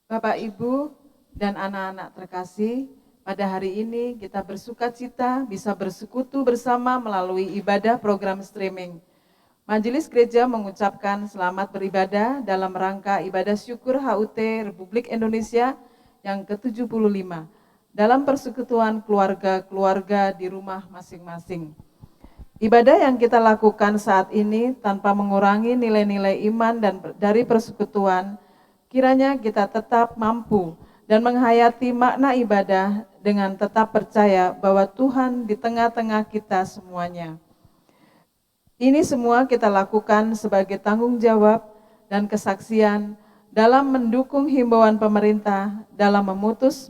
Bapak, Ibu, dan anak-anak terkasih, pada hari ini kita bersukacita bisa bersekutu bersama melalui ibadah program streaming. Majelis Gereja mengucapkan selamat beribadah dalam rangka ibadah syukur HUT Republik Indonesia yang ke-75 dalam persekutuan keluarga-keluarga di rumah masing-masing. Ibadah yang kita lakukan saat ini tanpa mengurangi nilai-nilai iman dan dari persekutuan, kiranya kita tetap mampu dan menghayati makna ibadah dengan tetap percaya bahwa Tuhan di tengah-tengah kita semuanya. Ini semua kita lakukan sebagai tanggung jawab dan kesaksian dalam mendukung himbauan pemerintah dalam memutus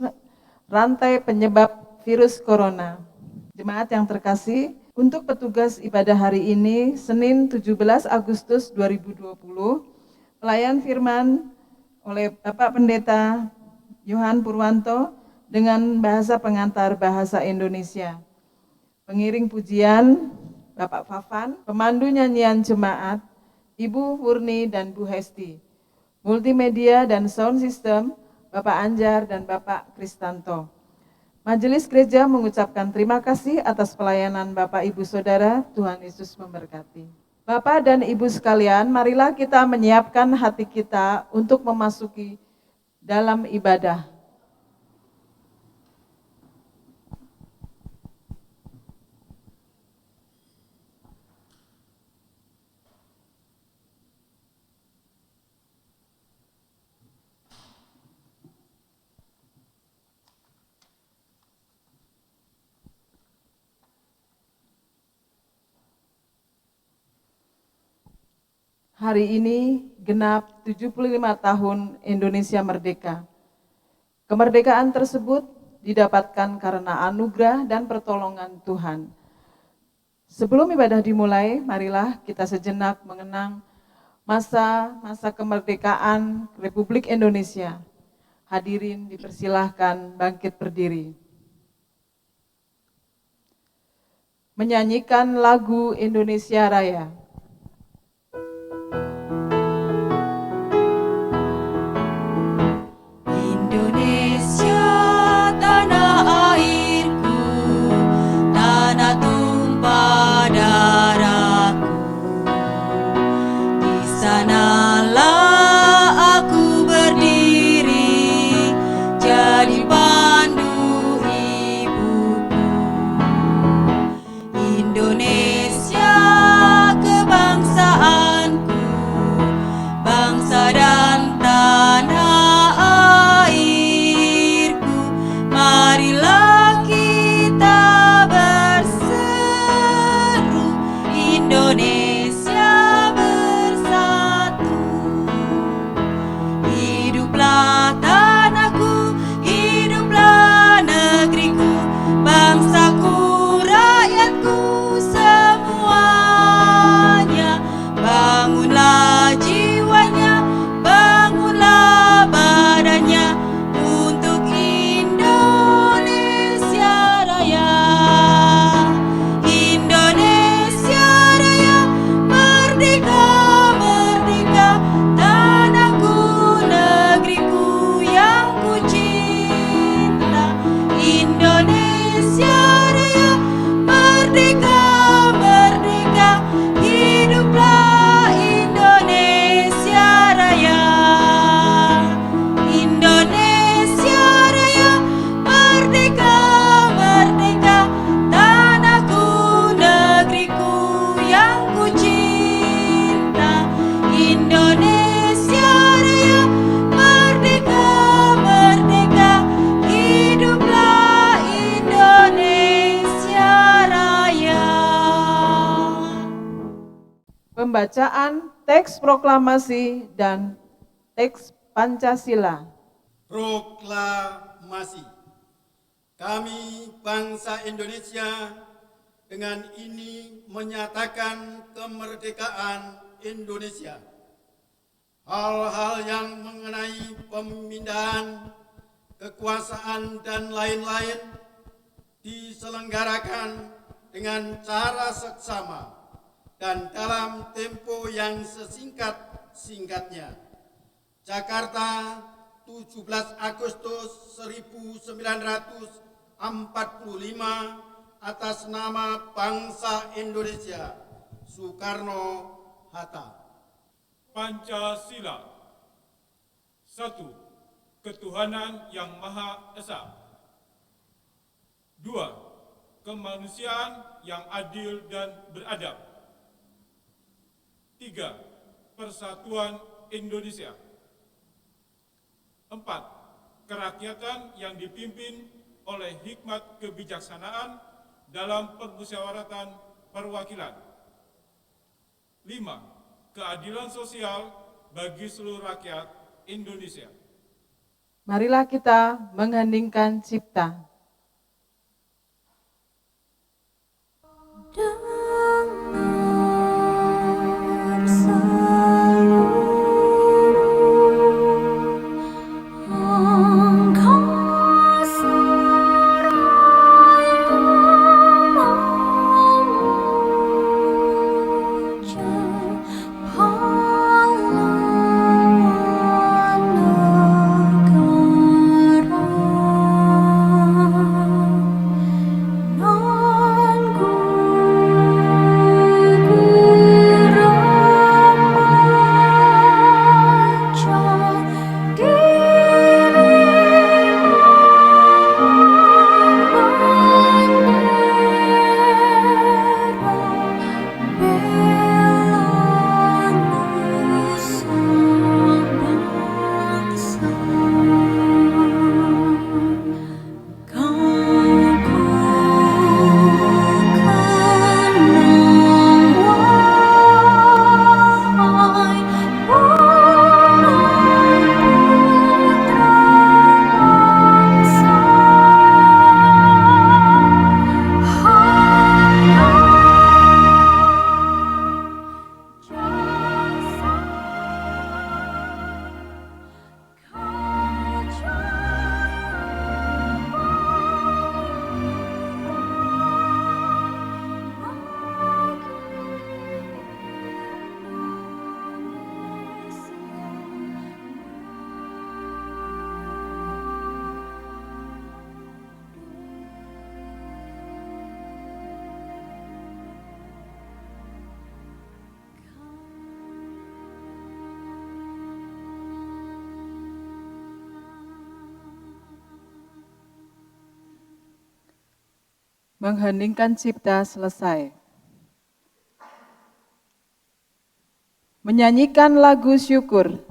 rantai penyebab virus corona. Jemaat yang terkasih, untuk petugas ibadah hari ini, Senin 17 Agustus 2020, pelayan firman oleh Bapak Pendeta Yohan Purwanto dengan bahasa pengantar bahasa Indonesia. Pengiring pujian Bapak Fafan, pemandu nyanyian jemaat Ibu Murni dan Bu Hesti. Multimedia dan sound system Bapak Anjar dan Bapak Kristanto. Majelis Gereja mengucapkan terima kasih atas pelayanan Bapak Ibu Saudara. Tuhan Yesus memberkati. Bapak dan Ibu sekalian, marilah kita menyiapkan hati kita untuk memasuki dalam ibadah. Hari ini genap 75 tahun Indonesia merdeka. Kemerdekaan tersebut didapatkan karena anugerah dan pertolongan Tuhan. Sebelum ibadah dimulai, marilah kita sejenak mengenang masa kemerdekaan Republik Indonesia. Hadirin dipersilahkan bangkit berdiri. Menyanyikan lagu Indonesia Raya. Pembacaan teks proklamasi dan teks Pancasila. Proklamasi. Kami bangsa Indonesia dengan ini menyatakan kemerdekaan Indonesia. Hal-hal yang mengenai pemindahan kekuasaan dan lain-lain diselenggarakan dengan cara seksama dan dalam tempo yang sesingkat-singkatnya. Jakarta, 17 Agustus 1945 atas nama bangsa Indonesia, Soekarno-Hatta. Pancasila. 1. Ketuhanan yang Maha Esa. 2. Kemanusiaan yang adil dan beradab. 3. Persatuan Indonesia. 4. Kerakyatan yang dipimpin oleh hikmat kebijaksanaan dalam permusyawaratan perwakilan. 5. Keadilan sosial bagi seluruh rakyat Indonesia. Marilah kita mengheningkan cipta. Mengheningkan cipta selesai. Menyanyikan lagu syukur.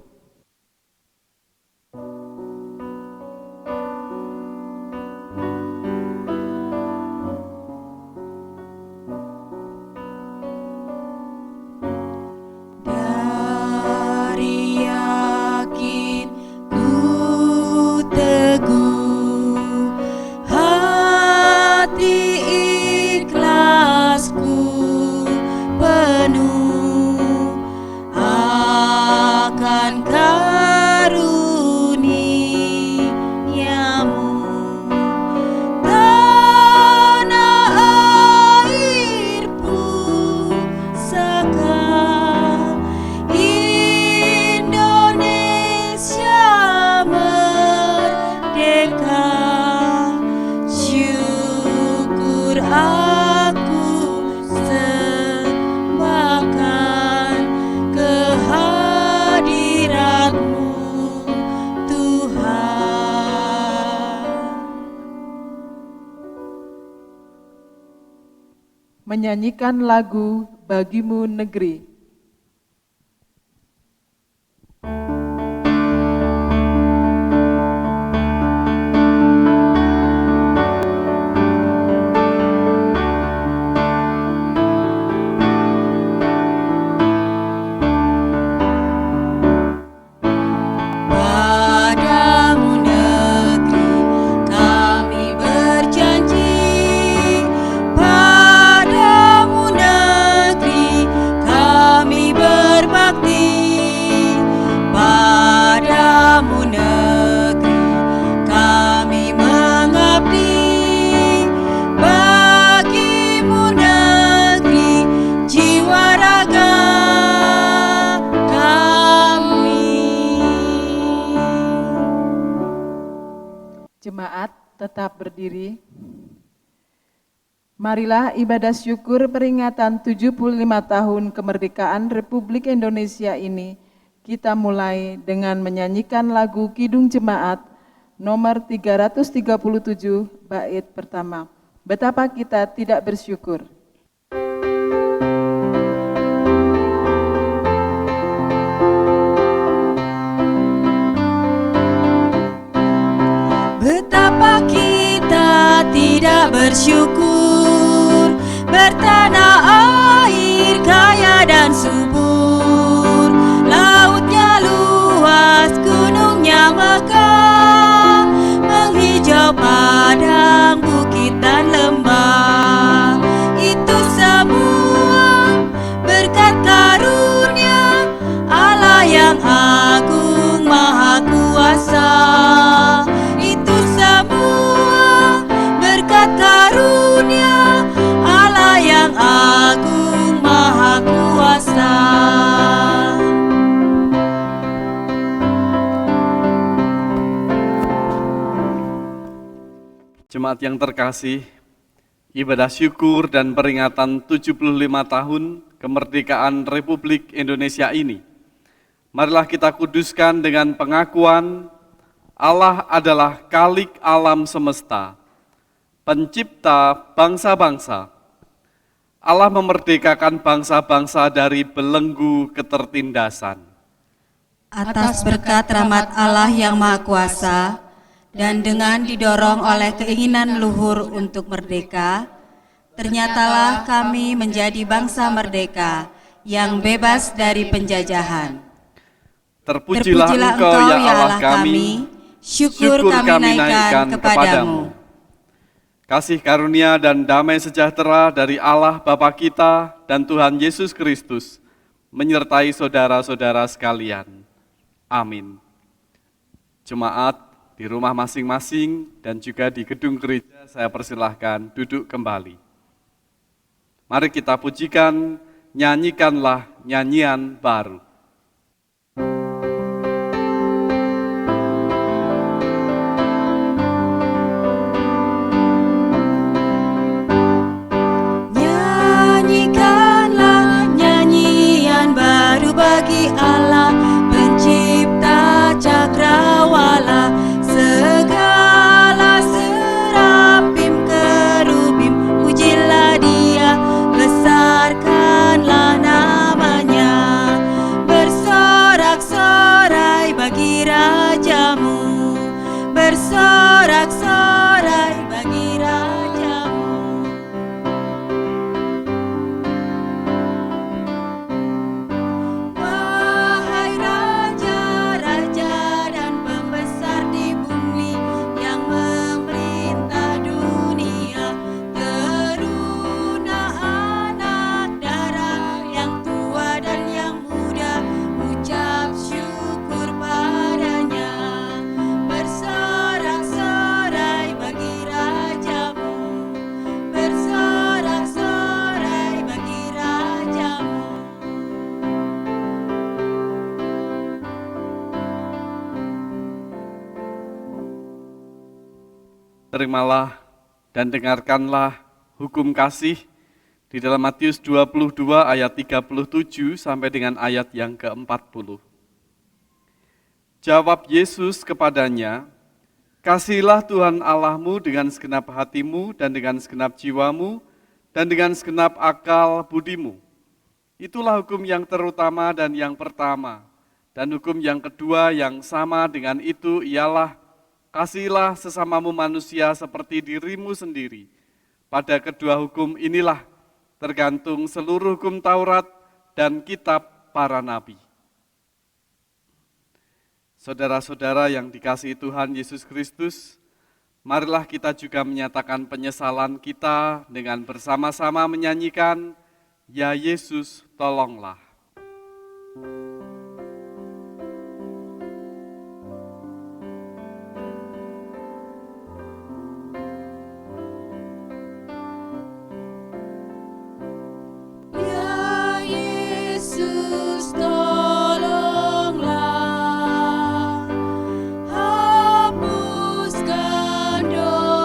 Menyanyikan lagu Bagimu Negeri. Padamu negeri tetap berdiri. Marilah ibadah syukur peringatan 75 tahun kemerdekaan Republik Indonesia ini kita mulai dengan menyanyikan lagu Kidung Jemaat nomor 337 bait pertama. Betapa kita tidak bersyukur. Betapa kita tidak bersyukur, bertanah air kaya dan subur, lautnya luas, gunungnya megah, menghijau padang, bukit dan lembah. Itu semua berkat karunia Allah yang agung maha kuasa. Karunia Allah yang agung maha kuasa. Jemaat yang terkasih, ibadah syukur dan peringatan 75 tahun kemerdekaan Republik Indonesia ini, marilah kita kuduskan dengan pengakuan Allah adalah Khalik alam semesta, pencipta bangsa-bangsa. Allah memerdekakan bangsa-bangsa dari belenggu ketertindasan. Atas berkat rahmat Allah yang Maha Kuasa dan dengan didorong oleh keinginan luhur untuk merdeka, ternyatalah kami menjadi bangsa merdeka yang bebas dari penjajahan. Terpujilah Engkau ya Allah kami, syukur kami naikkan kepadamu. Kasih karunia dan damai sejahtera dari Allah Bapa kita dan Tuhan Yesus Kristus menyertai saudara-saudara sekalian. Amin. Jemaat di rumah masing-masing dan juga di gedung gereja saya persilahkan duduk kembali. Mari kita pujikan, nyanyikanlah nyanyian baru. Bagi Allah pencipta cakrawala, segala serapim kerubim, pujilah Dia, besarkanlah namanya, bersorak-sorai bagi rajamu, bersorak-sorai bagi rajamu. Terimalah dan dengarkanlah hukum kasih di dalam Matius 22 ayat 37 sampai dengan ayat yang ke-40. Jawab Yesus kepadanya, "Kasihilah Tuhan Allahmu dengan segenap hatimu dan dengan segenap jiwamu dan dengan segenap akal budimu. Itulah hukum yang terutama dan yang pertama. Dan hukum yang kedua yang sama dengan itu ialah, kasihilah sesamamu manusia seperti dirimu sendiri. Pada kedua hukum inilah tergantung seluruh hukum Taurat dan kitab para nabi." Saudara-saudara yang dikasihi Tuhan Yesus Kristus, marilah kita juga menyatakan penyesalan kita dengan bersama-sama menyanyikan, "Ya Yesus, tolonglah." Hapuskan dosa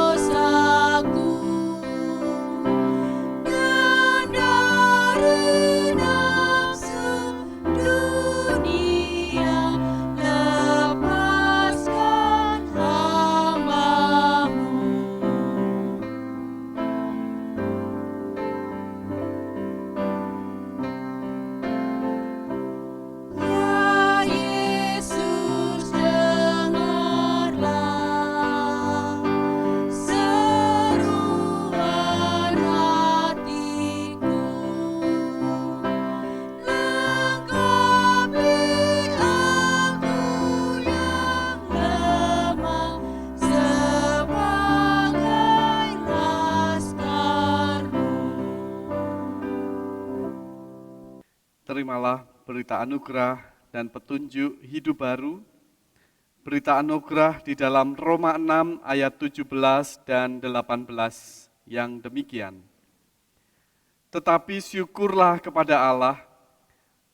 terimalah berita anugerah dan petunjuk hidup baru, berita anugerah di dalam Roma 6 ayat 17 dan 18 yang demikian. Tetapi syukurlah kepada Allah,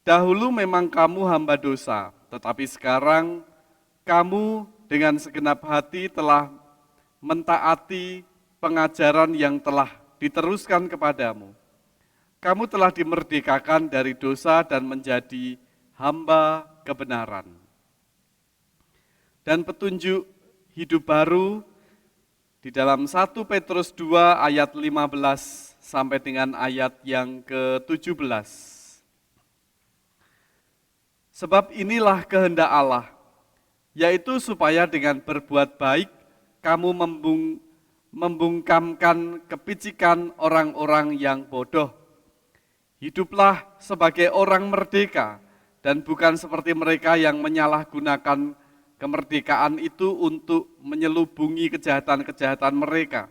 dahulu memang kamu hamba dosa, tetapi sekarang kamu dengan segenap hati telah mentaati pengajaran yang telah diteruskan kepadamu. Kamu telah dimerdekakan dari dosa dan menjadi hamba kebenaran. Dan petunjuk hidup baru di dalam 1 Petrus 2 ayat 15 sampai dengan ayat yang ke-17. Sebab inilah kehendak Allah, yaitu supaya dengan berbuat baik kamu membungkamkan kepicikan orang-orang yang bodoh. Hiduplah sebagai orang merdeka dan bukan seperti mereka yang menyalahgunakan kemerdekaan itu untuk menyelubungi kejahatan-kejahatan mereka.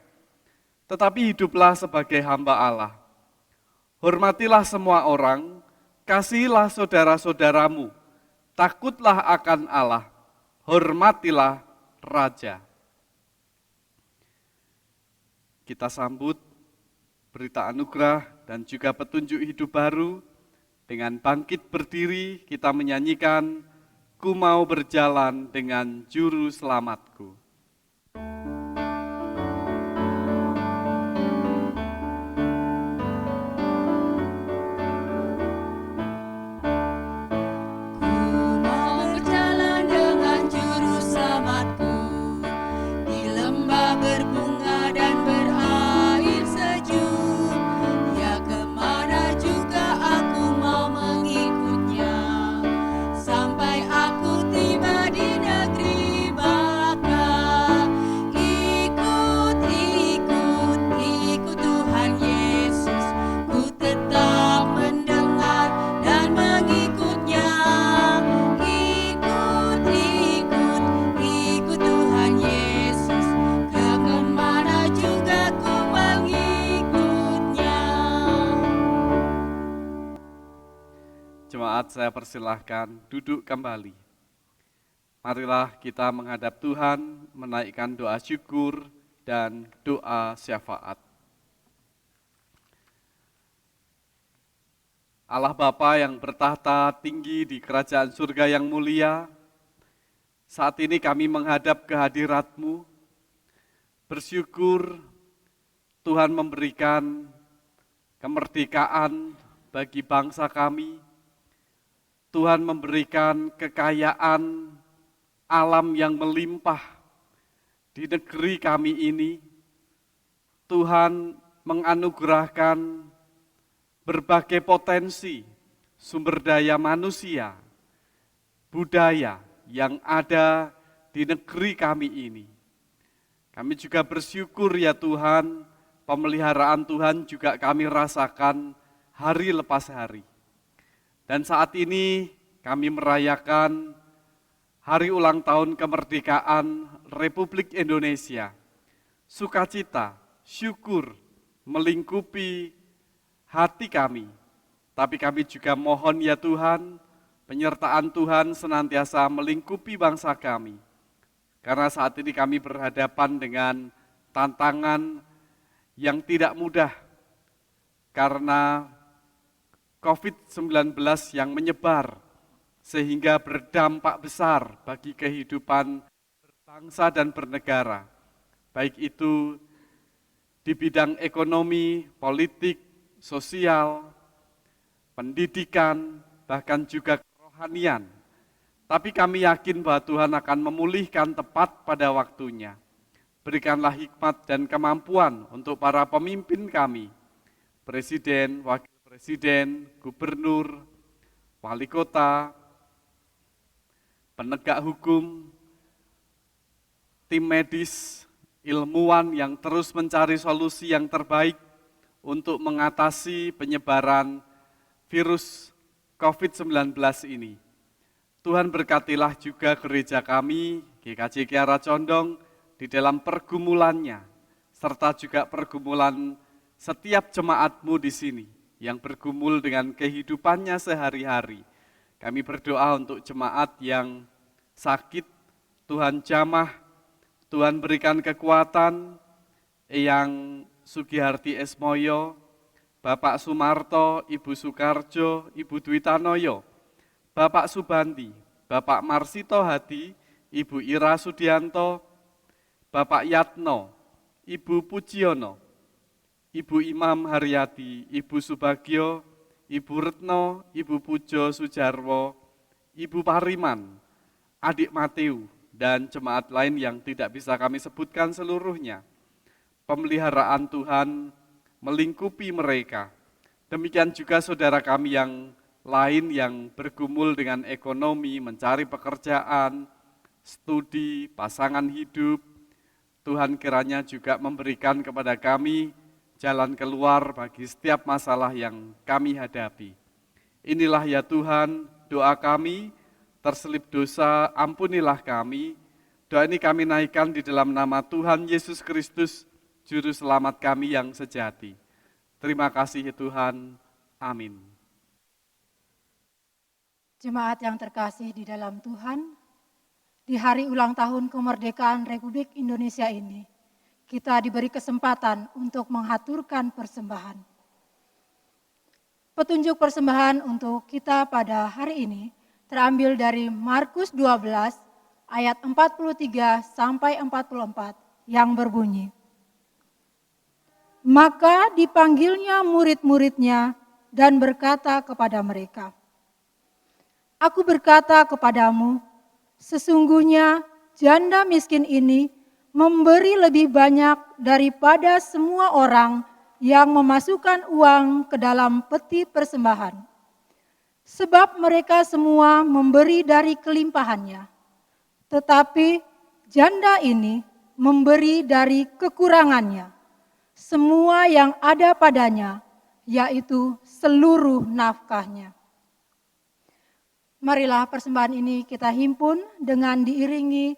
Tetapi hiduplah sebagai hamba Allah. Hormatilah semua orang, kasihilah saudara-saudaramu, takutlah akan Allah, hormatilah Raja. Kita sambut berita anugerah dan juga petunjuk hidup baru. Dengan bangkit berdiri kita menyanyikan Ku mau berjalan dengan juru selamatku. Jemaat, saya persilahkan duduk kembali. Marilah kita menghadap Tuhan, menaikkan doa syukur dan doa syafaat. Allah Bapa yang bertahta tinggi di kerajaan surga yang mulia, saat ini kami menghadap kehadirat-Mu, bersyukur Tuhan memberikan kemerdekaan bagi bangsa kami. Tuhan memberikan kekayaan alam yang melimpah di negeri kami ini. Tuhan menganugerahkan berbagai potensi sumber daya manusia, budaya yang ada di negeri kami ini. Kami juga bersyukur ya Tuhan, pemeliharaan Tuhan juga kami rasakan hari lepas hari. Dan saat ini kami merayakan hari ulang tahun kemerdekaan Republik Indonesia. Sukacita, syukur melingkupi hati kami. Tapi kami juga mohon ya Tuhan, penyertaan Tuhan senantiasa melingkupi bangsa kami. Karena saat ini kami berhadapan dengan tantangan yang tidak mudah. Karena COVID-19 yang menyebar sehingga berdampak besar bagi kehidupan berbangsa dan bernegara. Baik itu di bidang ekonomi, politik, sosial, pendidikan, bahkan juga kerohanian. Tapi kami yakin bahwa Tuhan akan memulihkan tepat pada waktunya. Berikanlah hikmat dan kemampuan untuk para pemimpin kami, Presiden, Wakil Presiden, Gubernur, Wali Kota, penegak hukum, tim medis, ilmuwan yang terus mencari solusi yang terbaik untuk mengatasi penyebaran virus COVID-19 ini. Tuhan berkatilah juga gereja kami, GKJ Kiara Condong, di dalam pergumulannya, serta juga pergumulan setiap jemaat-Mu di sini. yang bergumul dengan kehidupannya sehari-hari. Kami berdoa untuk jemaat yang sakit, Tuhan jamah, Tuhan berikan kekuatan. Eyang Sugiharti Esmoyo, Bapak Sumarto, Ibu Sukarjo, Ibu Dwi Tanoyo, Bapak Subanti, Bapak Marsito Hadi, Ibu Ira Sudianto, Bapak Yatno, Ibu Pujiono, Ibu Imam Haryati, Ibu Subagio, Ibu Retno, Ibu Pujo Sujarwo, Ibu Pariman, Adik Mateu, dan jemaat lain yang tidak bisa kami sebutkan seluruhnya. Pemeliharaan Tuhan melingkupi mereka. Demikian juga saudara kami yang lain yang bergumul dengan ekonomi, mencari pekerjaan, studi, pasangan hidup. Tuhan kiranya juga memberikan kepada kami jalan keluar bagi setiap masalah yang kami hadapi. Inilah ya Tuhan, doa kami, terselip dosa, ampunilah kami. Doa ini kami naikkan di dalam nama Tuhan Yesus Kristus, Juru Selamat kami yang sejati. Terima kasih ya Tuhan, amin. Jemaat yang terkasih di dalam Tuhan, di hari ulang tahun kemerdekaan Republik Indonesia ini, kita diberi kesempatan untuk menghaturkan persembahan. Petunjuk persembahan untuk kita pada hari ini terambil dari Markus 12 ayat 43 sampai 44 yang berbunyi, maka dipanggilnya murid-muridnya dan berkata kepada mereka, aku berkata kepadamu, sesungguhnya janda miskin ini memberi lebih banyak daripada semua orang yang memasukkan uang ke dalam peti persembahan. Sebab mereka semua memberi dari kelimpahannya, tetapi janda ini memberi dari kekurangannya, semua yang ada padanya, yaitu seluruh nafkahnya. Marilah persembahan ini kita himpun dengan diiringi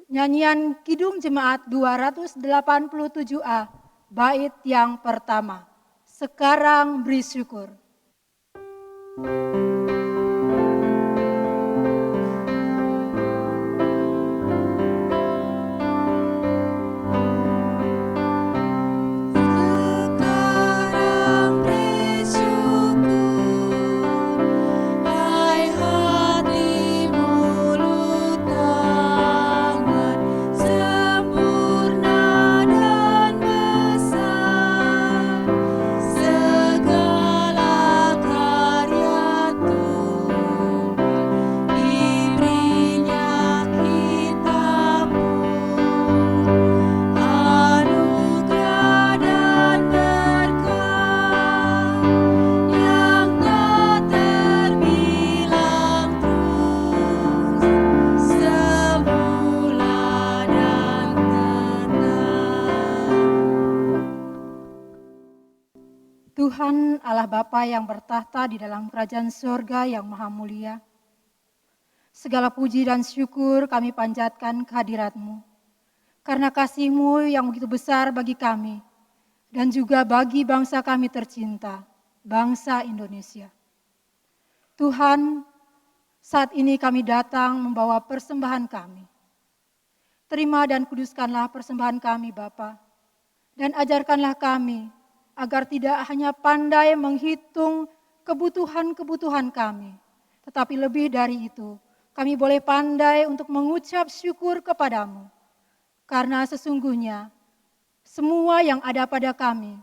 nyanyian Kidung Jemaat 287A, bait yang pertama. Sekarang beri syukur. Tuhan Allah Bapa yang bertahta di dalam kerajaan surga yang maha mulia, segala puji dan syukur kami panjatkan kehadirat-Mu, karena kasih-Mu yang begitu besar bagi kami, dan juga bagi bangsa kami tercinta, bangsa Indonesia. Tuhan, saat ini kami datang membawa persembahan kami. Terima dan kuduskanlah persembahan kami Bapa, dan ajarkanlah kami, agar tidak hanya pandai menghitung kebutuhan-kebutuhan kami, tetapi lebih dari itu, kami boleh pandai untuk mengucap syukur kepadamu, karena sesungguhnya semua yang ada pada kami,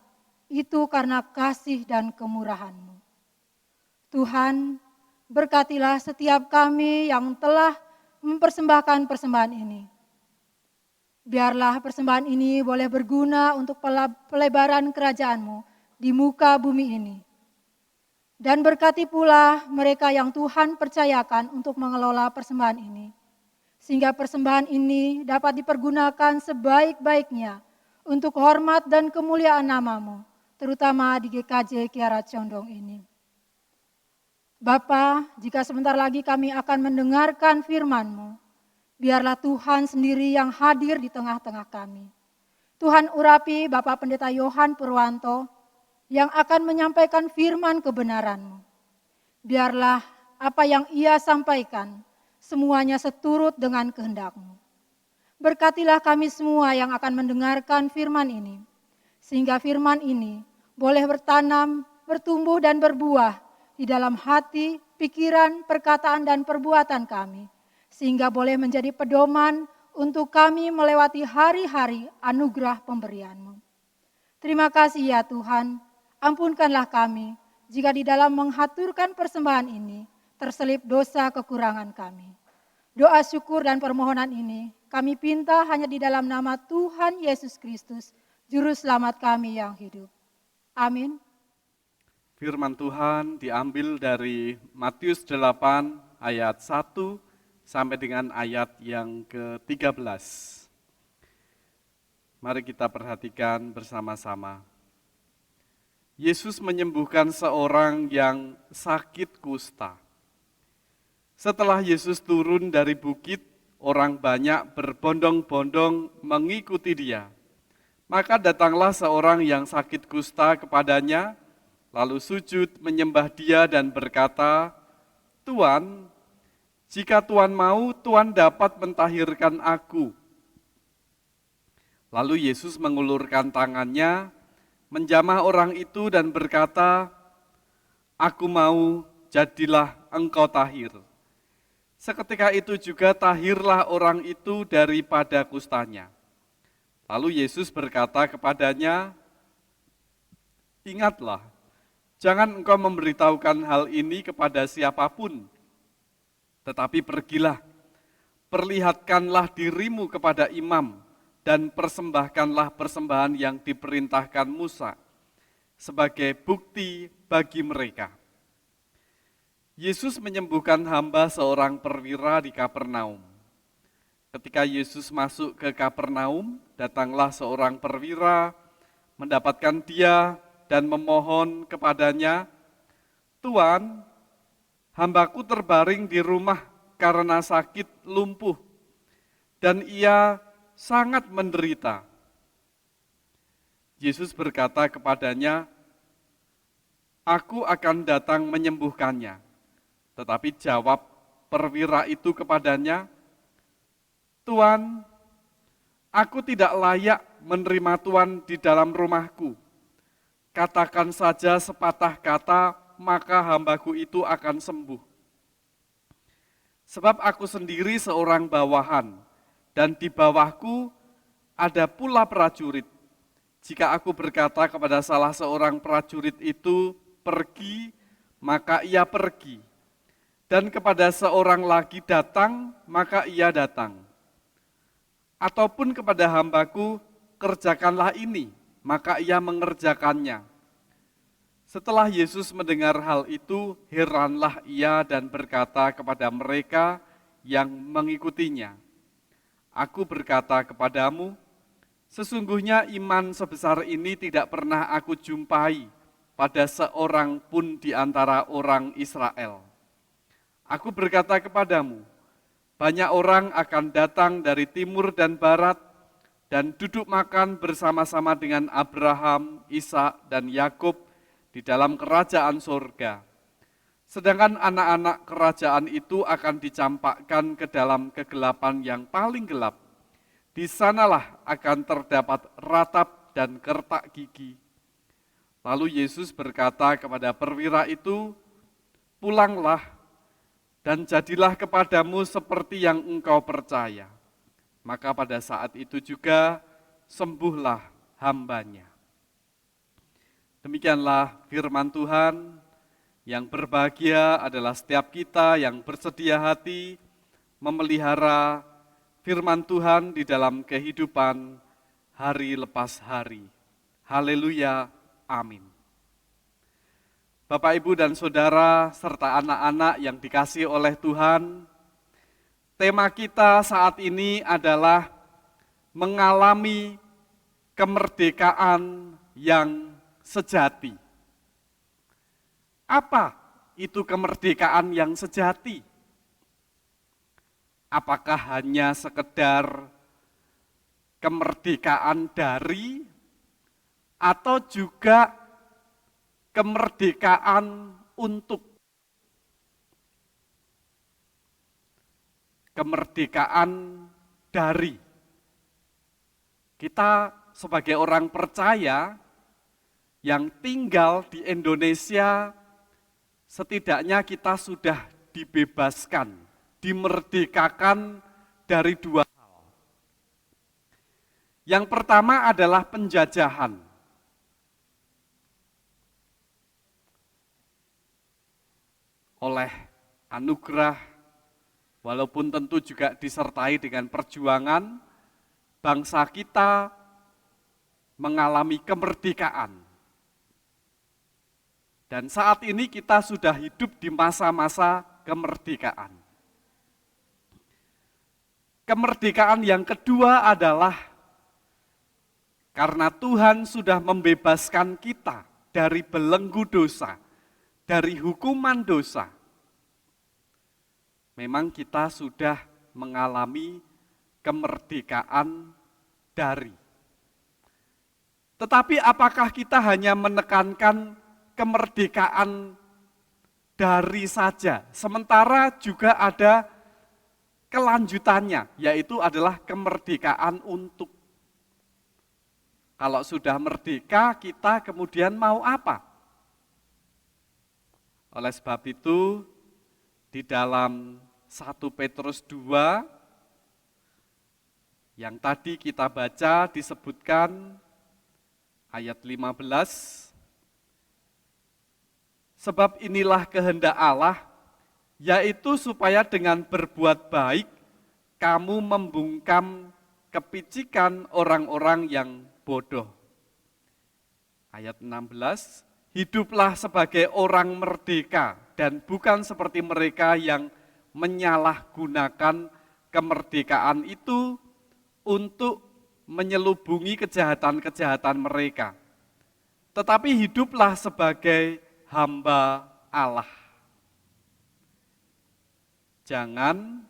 itu karena kasih dan kemurahan-Mu. Tuhan, berkatilah setiap kami yang telah mempersembahkan persembahan ini. Biarlah persembahan ini boleh berguna untuk pelebaran kerajaan-Mu di muka bumi ini. Dan berkati pula mereka yang Tuhan percayakan untuk mengelola persembahan ini. Sehingga persembahan ini dapat dipergunakan sebaik-baiknya untuk hormat dan kemuliaan nama-Mu, terutama di GKJ Kiara Condong ini. Bapa, jika sebentar lagi kami akan mendengarkan firman-Mu, biarlah Tuhan sendiri yang hadir di tengah-tengah kami. Tuhan urapi Bapak Pendeta Yohan Purwanto yang akan menyampaikan firman kebenaran-Mu. Biarlah apa yang ia sampaikan semuanya seturut dengan kehendak-Mu. Berkatilah kami semua yang akan mendengarkan firman ini, sehingga firman ini boleh bertanam, bertumbuh dan berbuah di dalam hati, pikiran, perkataan dan perbuatan kami, sehingga boleh menjadi pedoman untuk kami melewati hari-hari anugerah pemberian-Mu. Terima kasih ya Tuhan, ampunkanlah kami jika di dalam menghaturkan persembahan ini terselip dosa kekurangan kami. Doa syukur dan permohonan ini kami pinta hanya di dalam nama Tuhan Yesus Kristus, Juru Selamat kami yang hidup. Amin. Firman Tuhan diambil dari Matius 8 ayat 1 sampai dengan ayat yang ke-13. Mari kita perhatikan bersama-sama. Yesus menyembuhkan seorang yang sakit kusta. Setelah Yesus turun dari bukit, orang banyak berbondong-bondong mengikuti dia. Maka datanglah seorang yang sakit kusta kepadanya, lalu sujud menyembah dia dan berkata, "Tuan, jika Tuan mau, Tuan dapat mentahirkan aku." Lalu Yesus mengulurkan tangannya, menjamah orang itu dan berkata, "Aku mau, jadilah engkau tahir." Seketika itu juga tahirlah orang itu daripada kustanya. Lalu Yesus berkata kepadanya, "Ingatlah, jangan engkau memberitahukan hal ini kepada siapapun, tetapi pergilah, perlihatkanlah dirimu kepada imam, dan persembahkanlah persembahan yang diperintahkan Musa sebagai bukti bagi mereka." Yesus menyembuhkan hamba seorang perwira di Kapernaum. Ketika Yesus masuk ke Kapernaum, datanglah seorang perwira, mendapatkan dia dan memohon kepadanya, "Tuan, hambaku terbaring di rumah karena sakit lumpuh, dan ia sangat menderita." Yesus berkata kepadanya, "Aku akan datang menyembuhkannya." Tetapi jawab perwira itu kepadanya, "Tuan, aku tidak layak menerima Tuan di dalam rumahku. Katakan saja sepatah kata, maka hambaku itu akan sembuh. Sebab aku sendiri seorang bawahan, dan di bawahku ada pula prajurit. Jika aku berkata kepada salah seorang prajurit itu, 'Pergi,' maka ia pergi. Dan kepada seorang lagi, 'Datang,' maka ia datang. Ataupun kepada hambaku, 'Kerjakanlah ini,' maka ia mengerjakannya." Setelah Yesus mendengar hal itu, heranlah ia dan berkata kepada mereka yang mengikutinya, "Aku berkata kepadamu, sesungguhnya iman sebesar ini tidak pernah aku jumpai pada seorang pun di antara orang Israel. Aku berkata kepadamu, banyak orang akan datang dari timur dan barat dan duduk makan bersama-sama dengan Abraham, Ishak, dan Yakub di dalam kerajaan surga. Sedangkan anak-anak kerajaan itu akan dicampakkan ke dalam kegelapan yang paling gelap. Di sanalah akan terdapat ratap dan kertak gigi." Lalu Yesus berkata kepada perwira itu, "Pulanglah, dan jadilah kepadamu seperti yang engkau percaya." Maka pada saat itu juga sembuhlah hambanya. Demikianlah firman Tuhan. Yang berbahagia adalah setiap kita yang bersedia hati memelihara firman Tuhan di dalam kehidupan hari lepas hari. Haleluya, amin. Bapak, Ibu, dan Saudara, serta anak-anak yang dikasihi oleh Tuhan, tema kita saat ini adalah mengalami kemerdekaan yang sejati. Apa itu kemerdekaan yang sejati? Apakah hanya sekedar kemerdekaan dari, atau juga kemerdekaan untuk, kemerdekaan dari. Kita sebagai orang percaya yang tinggal di Indonesia, setidaknya kita sudah dibebaskan, dimerdekakan dari dua hal. Yang pertama adalah penjajahan. Oleh anugerah, walaupun tentu juga disertai dengan perjuangan, bangsa kita mengalami kemerdekaan. Dan saat ini kita sudah hidup di masa-masa kemerdekaan. Kemerdekaan yang kedua adalah karena Tuhan sudah membebaskan kita dari belenggu dosa, dari hukuman dosa. Memang kita sudah mengalami kemerdekaan dari. Tetapi apakah kita hanya menekankan kemerdekaan dari saja, sementara juga ada kelanjutannya, yaitu adalah kemerdekaan untuk. Kalau sudah merdeka, kita kemudian mau apa? Oleh sebab itu, di dalam 1 Petrus 2, yang tadi kita baca disebutkan ayat 15, sebab inilah kehendak Allah, yaitu supaya dengan berbuat baik, kamu membungkam kepicikan orang-orang yang bodoh. Ayat 16, hiduplah sebagai orang merdeka, dan bukan seperti mereka yang menyalahgunakan kemerdekaan itu untuk menyelubungi kejahatan-kejahatan mereka. Tetapi hiduplah sebagai hamba Allah. Jangan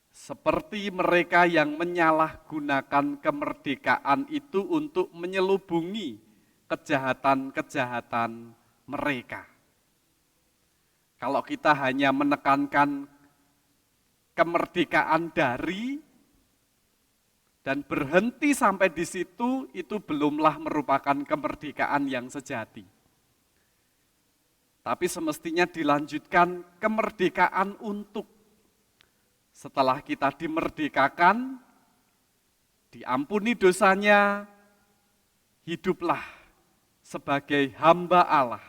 seperti mereka yang menyalahgunakan kemerdekaan itu untuk menyelubungi kejahatan-kejahatan mereka. Kalau kita hanya menekankan kemerdekaan dari dan berhenti sampai di situ, itu belumlah merupakan kemerdekaan yang sejati. Tapi semestinya dilanjutkan kemerdekaan untuk. Setelah kita dimerdekakan, diampuni dosanya, hiduplah sebagai hamba Allah.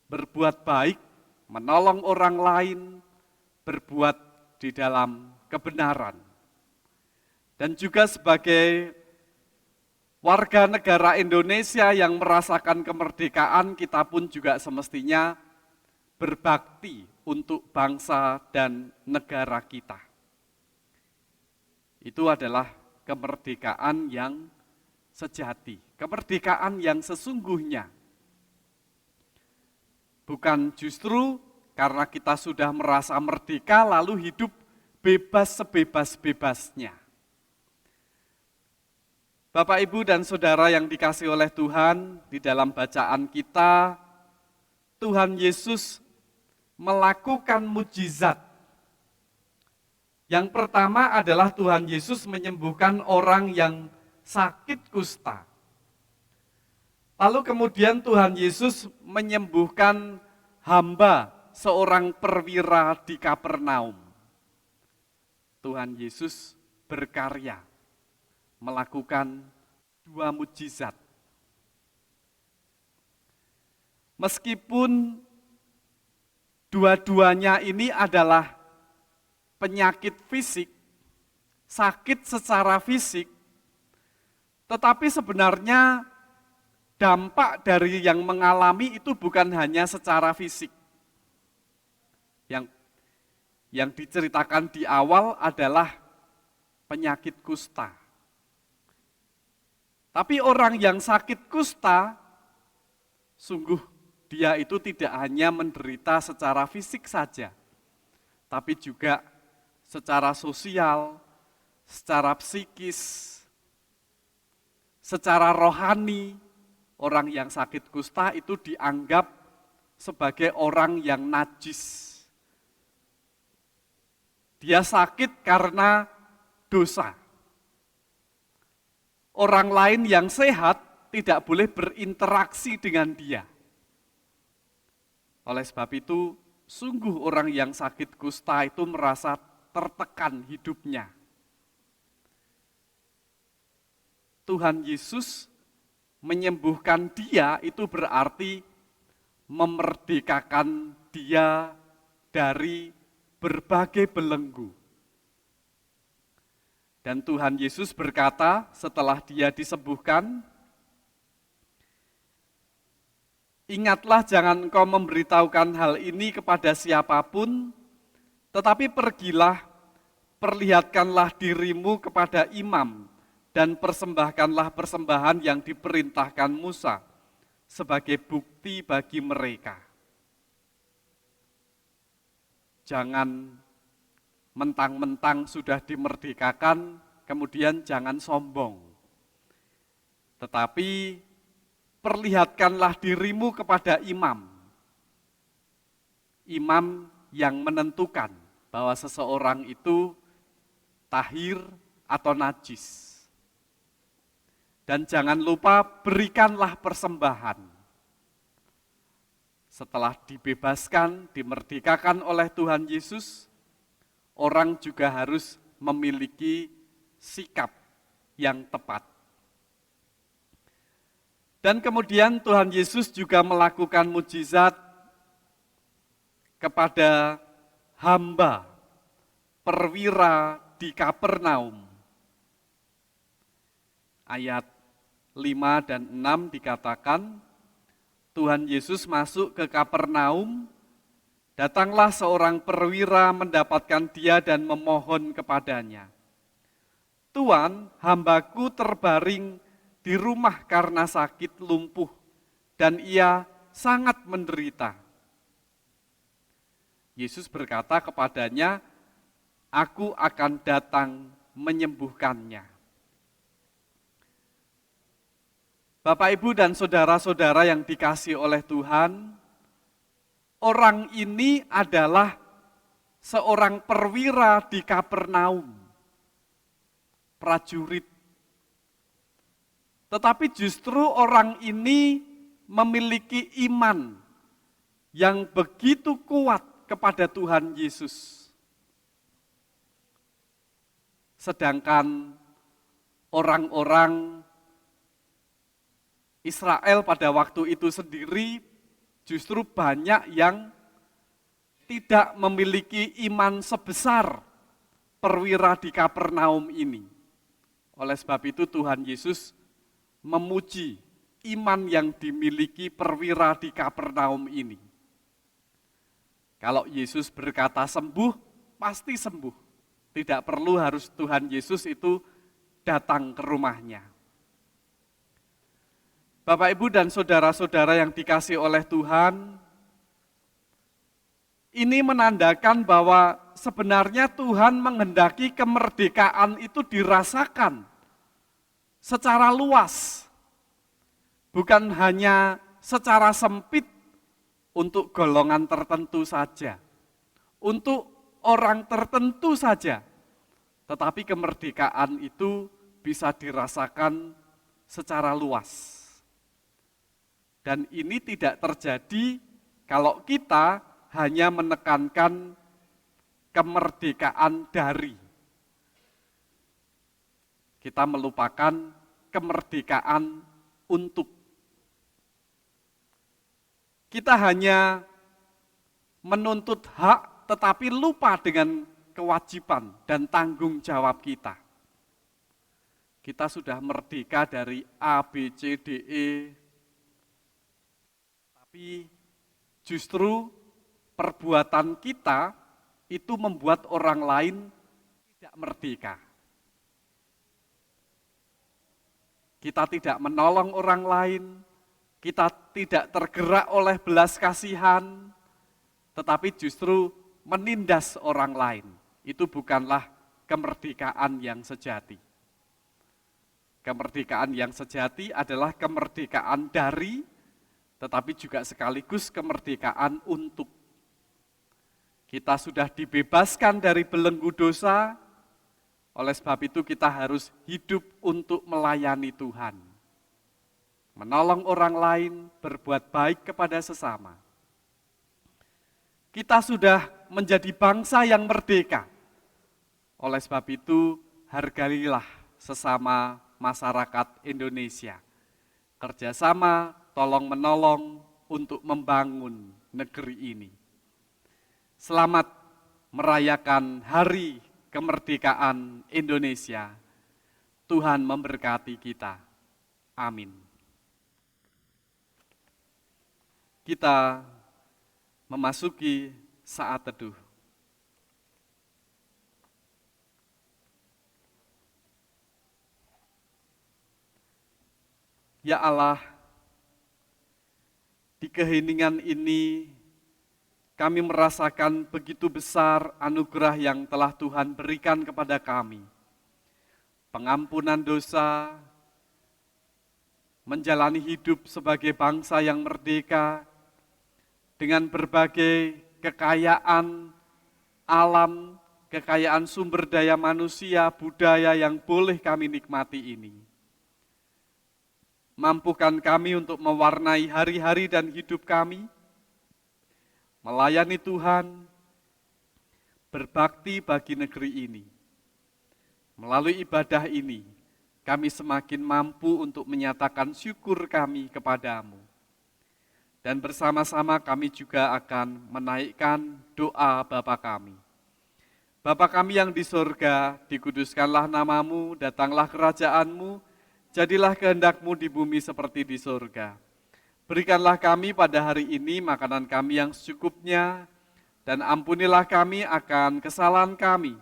Berbuat baik, menolong orang lain, berbuat di dalam kebenaran. Dan juga sebagai warga negara Indonesia yang merasakan kemerdekaan, kita pun juga semestinya berbakti untuk bangsa dan negara kita. Itu adalah kemerdekaan yang sejati, kemerdekaan yang sesungguhnya. Bukan justru karena kita sudah merasa merdeka lalu hidup bebas sebebas-bebasnya. Bapak, Ibu, dan Saudara yang dikasihi oleh Tuhan, di dalam bacaan kita, Tuhan Yesus melakukan mujizat. Yang pertama adalah Tuhan Yesus menyembuhkan orang yang sakit kusta. Lalu kemudian Tuhan Yesus menyembuhkan hamba seorang perwira di Kapernaum. Tuhan Yesus berkarya, melakukan 2 mujizat. Meskipun dua-duanya ini adalah penyakit fisik, sakit secara fisik, tetapi sebenarnya dampak dari yang mengalami itu bukan hanya secara fisik. Yang diceritakan di awal adalah penyakit kusta. Tapi orang yang sakit kusta, sungguh dia itu tidak hanya menderita secara fisik saja, tapi juga secara sosial, secara psikis, secara rohani, orang yang sakit kusta itu dianggap sebagai orang yang najis. Dia sakit karena dosa. Orang lain yang sehat tidak boleh berinteraksi dengan dia. Oleh sebab itu, sungguh orang yang sakit kusta itu merasa tertekan hidupnya. Tuhan Yesus menyembuhkan dia itu berarti memerdekakan dia dari berbagai belenggu. Dan Tuhan Yesus berkata setelah dia disembuhkan, "Ingatlah, jangan engkau memberitahukan hal ini kepada siapapun, tetapi pergilah, perlihatkanlah dirimu kepada imam, dan persembahkanlah persembahan yang diperintahkan Musa sebagai bukti bagi mereka." Jangan mentang-mentang sudah dimerdekakan, kemudian jangan sombong. Tetapi perlihatkanlah dirimu kepada imam. Imam yang menentukan bahwa seseorang itu tahir atau najis. Dan jangan lupa berikanlah persembahan. Setelah dibebaskan, dimerdekakan oleh Tuhan Yesus, orang juga harus memiliki sikap yang tepat. Dan kemudian Tuhan Yesus juga melakukan mujizat kepada hamba perwira di Kapernaum. Ayat 5 dan 6 dikatakan, Tuhan Yesus masuk ke Kapernaum, datanglah seorang perwira mendapatkan dia dan memohon kepadanya, "Tuan, hambaku terbaring di rumah karena sakit lumpuh, dan ia sangat menderita." Yesus berkata kepadanya, "Aku akan datang menyembuhkannya." Bapak, Ibu, dan saudara-saudara yang dikasihi oleh Tuhan, orang ini adalah seorang perwira di Kapernaum, prajurit. Tetapi justru orang ini memiliki iman yang begitu kuat kepada Tuhan Yesus. Sedangkan orang-orang Israel pada waktu itu sendiri justru banyak yang tidak memiliki iman sebesar perwira di Kapernaum ini. Oleh sebab itu Tuhan Yesus memuji iman yang dimiliki perwira di Kapernaum ini. Kalau Yesus berkata sembuh, pasti sembuh. Tidak perlu harus Tuhan Yesus itu datang ke rumahnya. Bapak, Ibu, dan saudara-saudara yang dikasihi oleh Tuhan, ini menandakan bahwa sebenarnya Tuhan menghendaki kemerdekaan itu dirasakan secara luas, bukan hanya secara sempit untuk golongan tertentu saja, untuk orang tertentu saja, tetapi kemerdekaan itu bisa dirasakan secara luas. Dan ini tidak terjadi kalau kita hanya menekankan kemerdekaan dari. Kita melupakan kemerdekaan untuk. Kita hanya menuntut hak tetapi lupa dengan kewajiban dan tanggung jawab kita. Kita sudah merdeka dari A, B, C, D, E, tapi justru perbuatan kita itu membuat orang lain tidak merdeka. Kita tidak menolong orang lain, kita tidak tergerak oleh belas kasihan, tetapi justru menindas orang lain. Itu bukanlah kemerdekaan yang sejati. Kemerdekaan yang sejati adalah kemerdekaan dari, tetapi juga sekaligus kemerdekaan untuk. Kita sudah dibebaskan dari belenggu dosa, oleh sebab itu kita harus hidup untuk melayani Tuhan. Menolong orang lain, berbuat baik kepada sesama. Kita sudah menjadi bangsa yang merdeka. Oleh sebab itu, hargailah sesama masyarakat Indonesia. Kerjasama, tolong-menolong untuk membangun negeri ini. Selamat merayakan Hari Kemerdekaan Indonesia. Tuhan memberkati kita. Amin. Kita memasuki saat teduh. Ya Allah, di keheningan ini kami merasakan begitu besar anugerah yang telah Tuhan berikan kepada kami. Pengampunan dosa, menjalani hidup sebagai bangsa yang merdeka, dengan berbagai kekayaan alam, kekayaan sumber daya manusia, budaya yang boleh kami nikmati ini. Mampukan kami untuk mewarnai hari-hari dan hidup kami, melayani Tuhan, berbakti bagi negeri ini. Melalui ibadah ini, kami semakin mampu untuk menyatakan syukur kami kepadamu. Dan bersama-sama kami juga akan menaikkan doa Bapa kami. Bapa kami yang di surga, dikuduskanlah namamu, datanglah kerajaanmu, jadilah kehendak-Mu di bumi seperti di surga. Berikanlah kami pada hari ini makanan kami yang secukupnya, dan ampunilah kami akan kesalahan kami,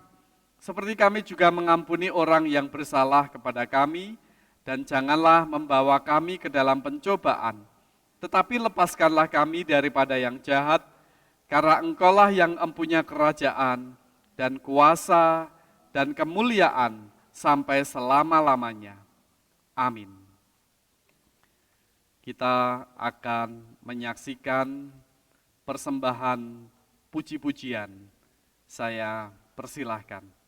seperti kami juga mengampuni orang yang bersalah kepada kami, dan janganlah membawa kami ke dalam pencobaan, tetapi lepaskanlah kami daripada yang jahat, karena Engkaulah yang empunya kerajaan, dan kuasa, dan kemuliaan sampai selama-lamanya. Amin. Kita akan menyaksikan persembahan puji-pujian. Saya persilahkan.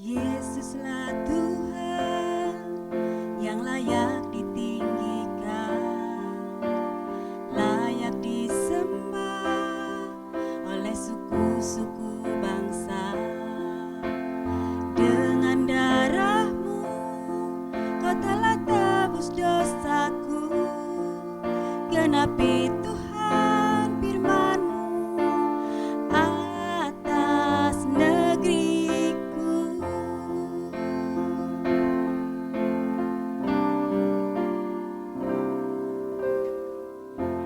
Yesuslah Tuhan yang layak ditinggikan, layak disembah oleh suku-suku bangsa. Dengan darah-Mu Kau telah tebus dosaku, genapi Tuhan firman-Mu atas negeriku.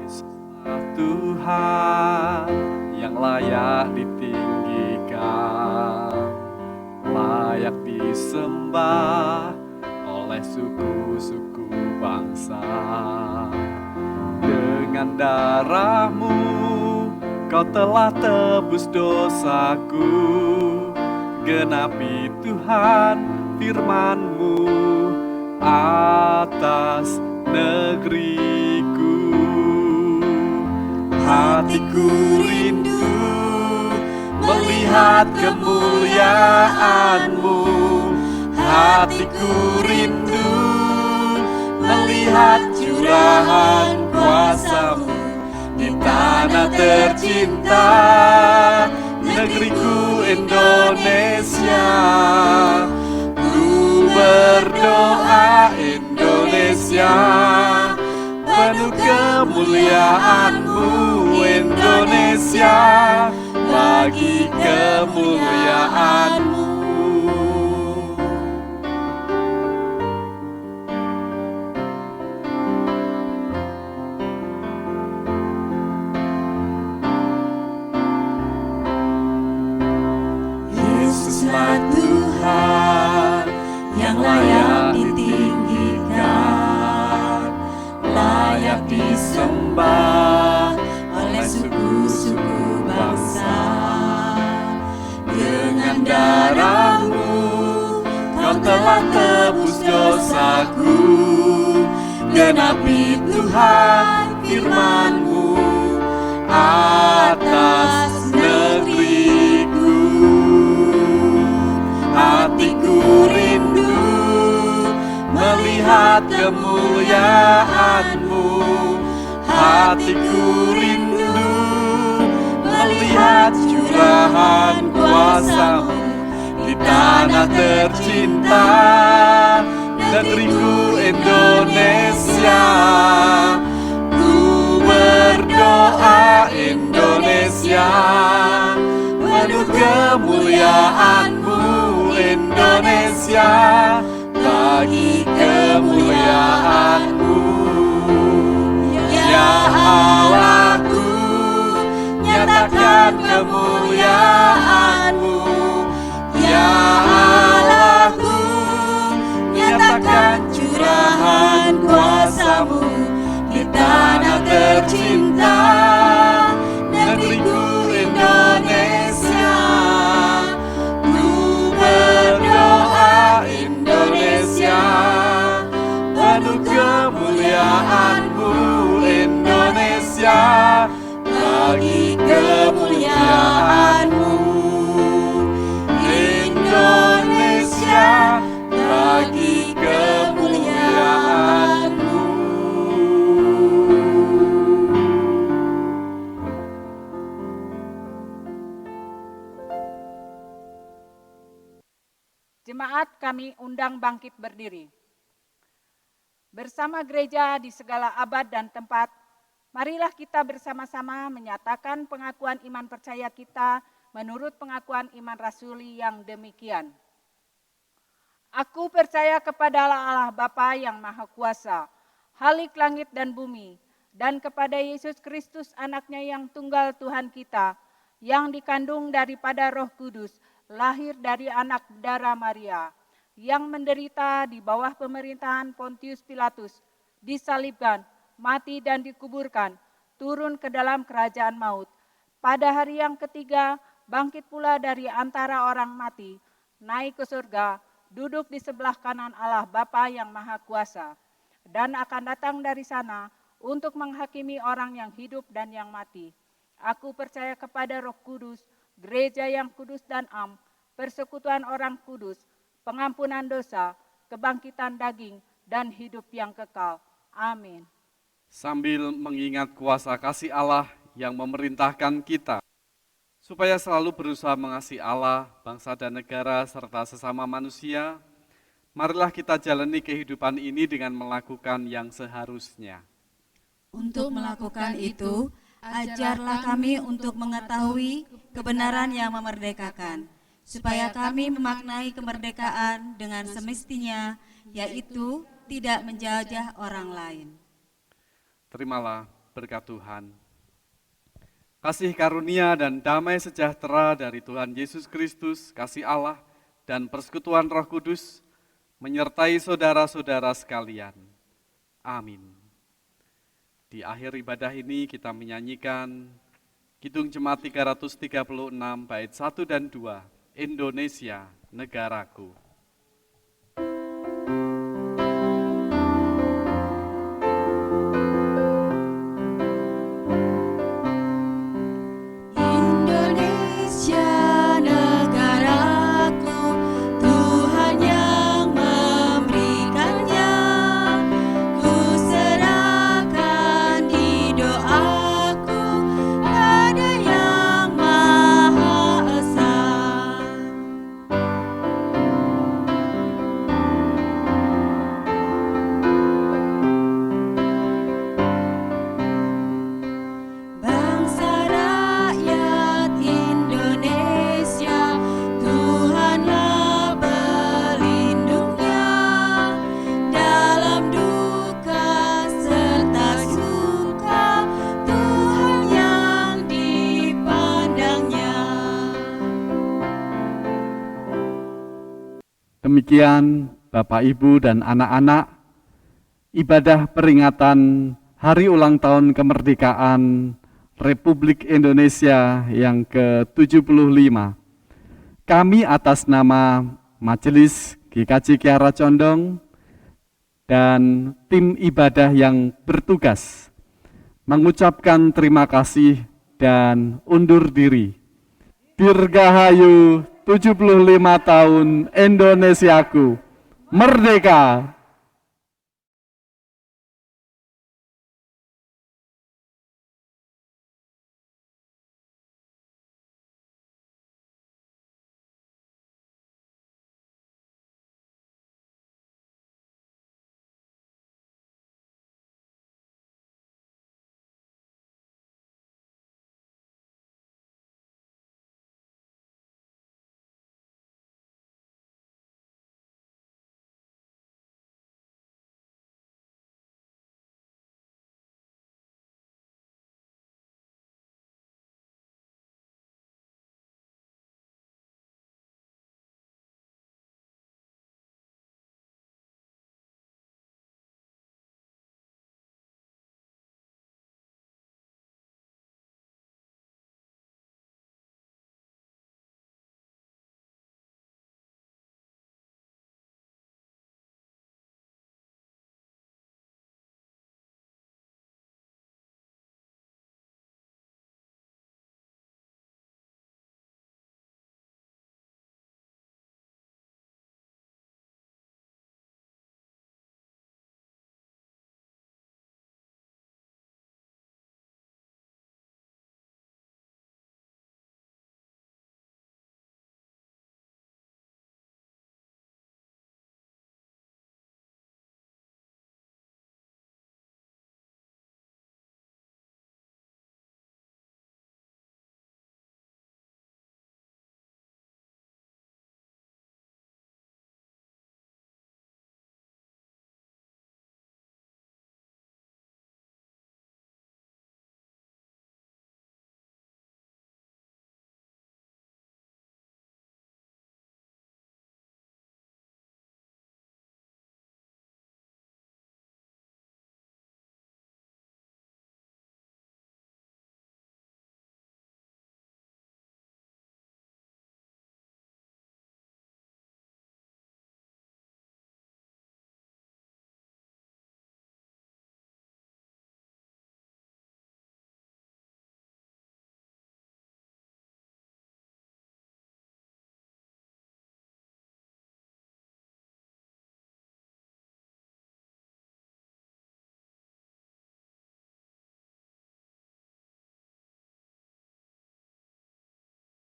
Yesuslah Tuhan yang layak ditinggikan, layak disembah oleh suku-suku bangsa. Dengan darah-Mu Kau telah tebus dosaku, genapi Tuhan firman-Mu atas negeriku. Hatiku rindu melihat kemuliaan-Mu, hatiku rindu melihat curahan kuasa-Mu di tanah tercinta, negeriku Indonesia. Ku berdoa Indonesia, penuh kemuliaan-Mu Indonesia, bagi kemuliaan-Mu. siap disembah oleh suku-suku bangsa. Dengan darah-Mu Kau telah tebus dosaku, genapi Tuhan firman-Mu atas negeriku. Hatiku rindu melihat kemuliaan-Mu, hatiku rindu melihat curahan kuasa-Mu di tanah tercinta, negeriku Indonesia. Ku berdoa Indonesia, penuh kemuliaan-Mu Indonesia, bagi kemuliaan-Mu. Ya Allahku, nyatakan kemuliaan-Mu. Ya Allahku, nyatakan curahan kuasa-Mu di tanah tercinta, negeriku Indonesia. Ku berdoa Indonesia, penuh kemuliaan-Mu Indonesia, bagi kemuliaan-Mu. Indonesia, bagi kemuliaan-Mu. Jemaat kami undang bangkit berdiri. Bersama gereja di segala abad dan tempat, marilah kita bersama-sama menyatakan pengakuan iman percaya kita menurut pengakuan iman rasuli yang demikian. Aku percaya kepada Allah Bapa yang Maha Kuasa, Khalik langit dan bumi, dan kepada Yesus Kristus anaknya yang tunggal Tuhan kita, yang dikandung daripada Roh Kudus, lahir dari anak darah Maria, yang menderita di bawah pemerintahan Pontius Pilatus, disalibkan, mati dan dikuburkan, turun ke dalam kerajaan maut. Pada hari yang ketiga, bangkit pula dari antara orang mati, naik ke surga, duduk di sebelah kanan Allah Bapa yang Maha Kuasa, dan akan datang dari sana untuk menghakimi orang yang hidup dan yang mati. Aku percaya kepada Roh Kudus, gereja yang kudus dan am, persekutuan orang kudus, pengampunan dosa, kebangkitan daging, dan hidup yang kekal. Amin. Sambil mengingat kuasa kasih Allah yang memerintahkan kita, supaya selalu berusaha mengasihi Allah, bangsa dan negara, serta sesama manusia, marilah kita jalani kehidupan ini dengan melakukan yang seharusnya. Untuk melakukan itu, ajarlah kami untuk mengetahui kebenaran yang memerdekakan, supaya kami memaknai kemerdekaan dengan semestinya, yaitu tidak menjajah orang lain. Terimalah berkat Tuhan. Kasih karunia dan damai sejahtera dari Tuhan Yesus Kristus, kasih Allah, dan persekutuan Roh Kudus menyertai saudara-saudara sekalian. Amin. Di akhir ibadah ini kita menyanyikan Kidung Jemaat 336 bait 1 dan 2, Indonesia, Negaraku. Demikian Bapak, Ibu, dan anak-anak, ibadah peringatan Hari ulang tahun kemerdekaan Republik Indonesia yang ke-75. Kami atas nama Majelis GKJ Kiara Condong dan tim ibadah yang bertugas mengucapkan terima kasih dan undur diri. Dirgahayu 75 tahun Indonesiaku, merdeka!